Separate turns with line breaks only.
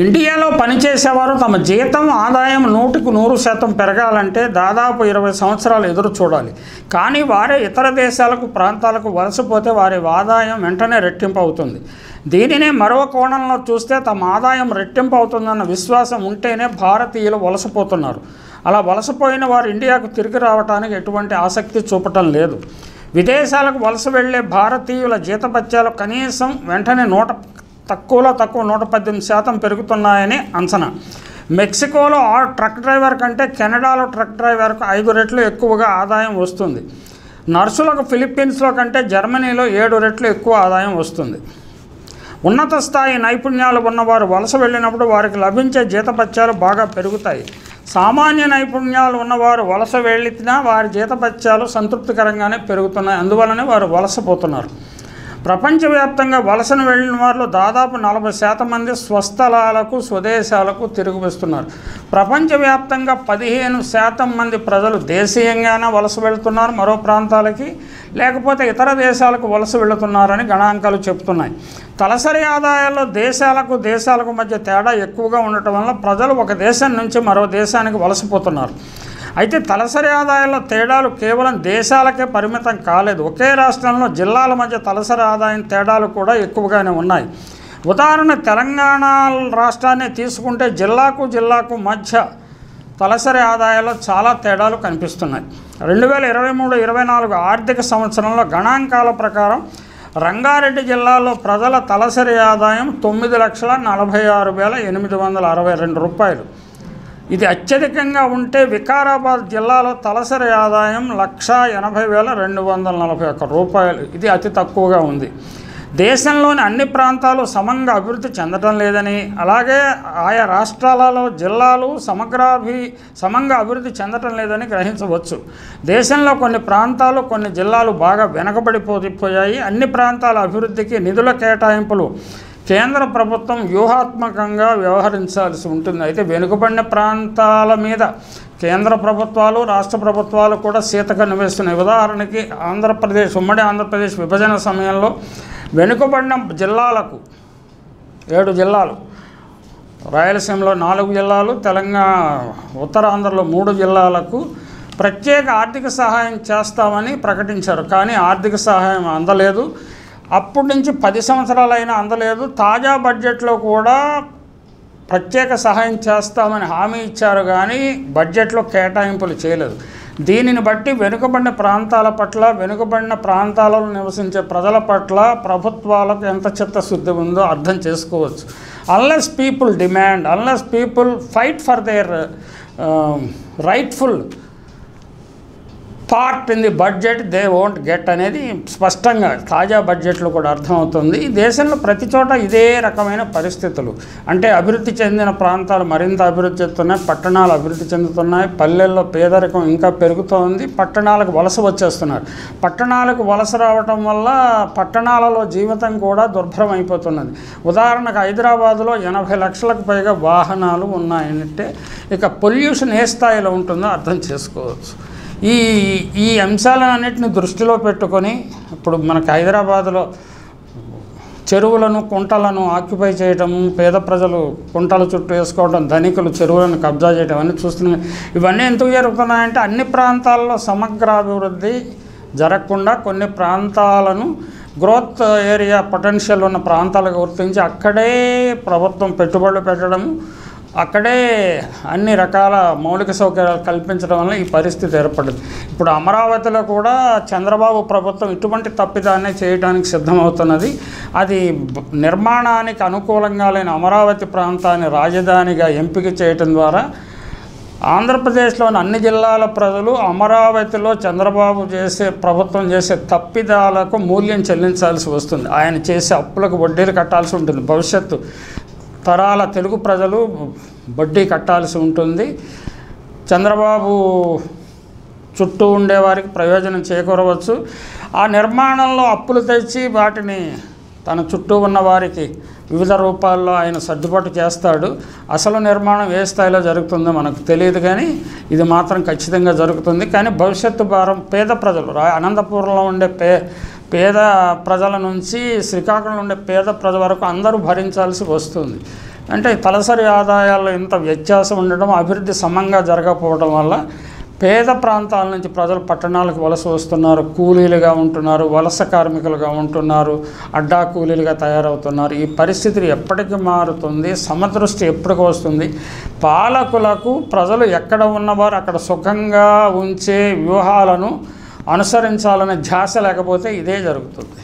ఇండియాలో పనిచేసేవారు తమ జీతం ఆదాయం 100% పెరగాలంటే దాదాపు 20 సంవత్సరాలు ఎదురు చూడాలి. కానీ వారే ఇతర దేశాలకు ప్రాంతాలకు వలసపోతే వారి ఆదాయం వెంటనే రెట్టింపు అవుతుంది. దీనినే మరో కోణంలో చూస్తే తమ ఆదాయం రెట్టింపు అవుతుందన్న విశ్వాసం ఉంటేనే భారతీయులు వలసపోతున్నారు. అలా వలసపోయిన వారు ఇండియాకు తిరిగి రావడానికి ఎటువంటి ఆసక్తి చూపటం లేదు. విదేశాలకు వలస వెళ్లే భారతీయుల జీతభత్యాలు కనీసం వెంటనే తక్కువలో తక్కువ 118% పెరుగుతున్నాయని అంచనా. మెక్సికోలో ట్రక్ డ్రైవర్ కంటే కెనడాలో ట్రక్ డ్రైవర్కు 5 రెట్లు ఎక్కువగా ఆదాయం వస్తుంది. నర్సులకు ఫిలిప్పీన్స్లో కంటే జర్మనీలో 7 రెట్లు ఎక్కువ ఆదాయం వస్తుంది. ఉన్నత స్థాయి నైపుణ్యాలు ఉన్నవారు వలస వెళ్ళినప్పుడు వారికి లభించే జీతభత్యాలు బాగా పెరుగుతాయి. సామాన్య నైపుణ్యాలు ఉన్నవారు వలస వెళ్ళినా వారి జీతభత్యాలు సంతృప్తికరంగానే పెరుగుతున్నాయి. అందువలనే వారు వలసపోతున్నారు. ప్రపంచవ్యాప్తంగా వలసను వెళ్ళిన వారిలో దాదాపు 40% మంది స్వస్థలాలకు స్వదేశాలకు తిరిగి వస్తున్నారు. ప్రపంచవ్యాప్తంగా 15% మంది ప్రజలు దేశీయంగానే వలస వెళుతున్నారు మరో ప్రాంతాలకి, లేకపోతే ఇతర దేశాలకు వలస వెళుతున్నారని గణాంకాలు చెబుతున్నాయి. తలసరి ఆదాయాల్లో దేశాలకు మధ్య తేడా ఎక్కువగా ఉండటం వల్ల ప్రజలు ఒక దేశం నుంచి మరో దేశానికి వలసపోతున్నారు. అయితే తలసరి ఆదాయాల్లో తేడాలు కేవలం దేశాలకే పరిమితం కాలేదు. ఒకే రాష్ట్రంలో జిల్లాల మధ్య తలసరి ఆదాయం తేడాలు కూడా ఎక్కువగానే ఉన్నాయి. ఉదాహరణ తెలంగాణ రాష్ట్రాన్ని తీసుకుంటే జిల్లాకు మధ్య తలసరి ఆదాయాల్లో చాలా తేడాలు కనిపిస్తున్నాయి. 2023-24 ఆర్థిక సంవత్సరంలో గణాంకాల ప్రకారం రంగారెడ్డి జిల్లాలో ప్రజల తలసరి ఆదాయం 9,46,862 రూపాయలు. ఇది అత్యధికంగా ఉంటే వికారాబాద్ జిల్లాలో తలసరి ఆదాయం 1,80,241 రూపాయలు. ఇది అతి తక్కువగా ఉంది. దేశంలోని అన్ని ప్రాంతాలు సమంగా అభివృద్ధి చెందడం లేదని, అలాగే ఆయా రాష్ట్రాలలో జిల్లాలు సమంగా అభివృద్ధి చెందటం లేదని గ్రహించవచ్చు. దేశంలో కొన్ని ప్రాంతాలు కొన్ని జిల్లాలు బాగా వెనకబడిపోయాయి. అన్ని ప్రాంతాల అభివృద్ధికి నిధుల కేటాయింపులు కేంద్ర ప్రభుత్వం వ్యూహాత్మకంగా వ్యవహరించాల్సి ఉంటుంది. అయితే వెనుకబడిన ప్రాంతాల మీద కేంద్ర ప్రభుత్వాలు రాష్ట్ర ప్రభుత్వాలు కూడా శీతకన్ను వేస్తున్నాయి. ఉదాహరణకి ఉమ్మడి ఆంధ్రప్రదేశ్ విభజన సమయంలో వెనుకబడిన జిల్లాలకు 7 జిల్లాలు, రాయలసీమలో 4 జిల్లాలు, ఉత్తరాంధ్రలో 3 జిల్లాలకు ప్రత్యేక ఆర్థిక సహాయం చేస్తామని ప్రకటించారు. కానీ ఆర్థిక సహాయం అందలేదు. అప్పటి నుంచి 10 సంవత్సరాలైనా అందలేదు. తాజా బడ్జెట్లో కూడా ప్రత్యేక సహాయం చేస్తామని హామీ ఇచ్చారు, కానీ బడ్జెట్లో కేటాయింపులు చేయలేదు. దీనిని బట్టి వెనుకబడిన ప్రాంతాల పట్ల, వెనుకబడిన ప్రాంతాలలో నివసించే ప్రజల పట్ల ప్రభుత్వాలకు ఎంత చిత్తశుద్ధి ఉందో అర్థం చేసుకోవచ్చు. Unless people fight for their rightful part in the budget they won't get అనేది స్పష్టంగా తాజా బడ్జెట్లో కూడా అర్థమవుతుంది. ఈ దేశంలో ప్రతి చోట ఇదే రకమైన పరిస్థితులు. అంటే అభివృద్ధి చెందిన ప్రాంతాలు మరింత అభివృద్ధి చెందుతున్నాయి, పట్టణాలు అభివృద్ధి చెందుతున్నాయి, పల్లెల్లో పేదరికం ఇంకా పెరుగుతోంది, పట్టణాలకు వలస వచ్చేస్తున్నారు. పట్టణాలకు వలస రావటం వల్ల పట్టణాలలో జీవితం కూడా దుర్భరం అయిపోతున్నది. ఉదాహరణకు హైదరాబాదులో 80 లక్షలకు పైగా వాహనాలు ఉన్నాయంటే ఇక పొల్యూషన్ ఏ స్థాయిలో ఉంటుందో అర్థం చేసుకోవచ్చు. ఈ అంశాలన్నింటిని దృష్టిలో పెట్టుకొని ఇప్పుడు మనకు హైదరాబాదులో చెరువులను కుంటలను ఆక్యుపై చేయటము, పేద ప్రజలు కుంటల చుట్టూ వేసుకోవడం, ధనికులు చెరువులను కబ్జా చేయడం అన్నీ చూస్తున్నాయి. ఇవన్నీ ఎందుకు జరుగుతున్నాయంటే అన్ని ప్రాంతాల్లో సమగ్రాభివృద్ధి జరగకుండా కొన్ని ప్రాంతాలను గ్రోత్ ఏరియా పొటెన్షియల్ ఉన్న ప్రాంతాలకు గుర్తించి అక్కడే ప్రభుత్వం పెట్టుబడులు పెట్టడము, అక్కడే అన్ని రకాల మౌలిక సౌకర్యాలు కల్పించడం వల్ల ఈ పరిస్థితి ఏర్పడింది. ఇప్పుడు అమరావతిలో కూడా చంద్రబాబు ప్రభుత్వం ఇటువంటి తప్పిదాన్ని చేయడానికి సిద్ధమవుతున్నది. అది నిర్మాణానికి అనుకూలంగా లేని అమరావతి ప్రాంతాన్ని రాజధానిగా ఎంపిక చేయడం ద్వారా ఆంధ్రప్రదేశ్లోని అన్ని జిల్లాల ప్రజలు అమరావతిలో చంద్రబాబు ప్రభుత్వం చేసే తప్పిదాలకు మూల్యం చెల్లించాల్సి వస్తుంది. ఆయన చేసే అప్పులకు వడ్డీలు కట్టాల్సి ఉంటుంది. భవిష్యత్తు తరాల తెలుగు ప్రజలు వడ్డీ కట్టాల్సి ఉంటుంది. చంద్రబాబు చుట్టూ ఉండేవారికి ప్రయోజనం చేకూరవచ్చు. ఆ నిర్మాణంలో అప్పులు తెచ్చి వాటిని తన చుట్టూ ఉన్న వారికి వివిధ రూపాల్లో ఆయన సర్దుబాటు చేస్తాడు. అసలు నిర్మాణం ఏ స్థాయిలో జరుగుతుందో మనకు తెలియదు, కానీ ఇది మాత్రం ఖచ్చితంగా జరుగుతుంది. కానీ భవిష్యత్తు భారం పేద ప్రజలు, అనంతపురంలో ఉండే పేద ప్రజల నుంచి శ్రీకాకుళంలో ఉండే పేద ప్రజల వరకు అందరూ భరించాల్సి వస్తుంది. అంటే తలసరి ఆదాయాల్లో ఇంత వ్యత్యాసం ఉండడం, అభివృద్ధి సమంగా జరగకపోవడం వల్ల పేద ప్రాంతాల నుంచి ప్రజలు పట్టణాలకు వలస వస్తున్నారు, కూలీలుగా ఉంటున్నారు, వలస కార్మికులుగా ఉంటున్నారు, అడ్డా కూలీలుగా తయారవుతున్నారు. ఈ పరిస్థితి ఎప్పటికి మారుతుంది? సమదృష్టి ఎప్పటికి వస్తుంది? పాలకులకు ప్రజలు ఎక్కడ ఉన్నవారు అక్కడ సుఖంగా ఉంచే వ్యూహాలను అనుసరించాలనే ధ్యాస లేకపోతే ఇదే జరుగుతుంది.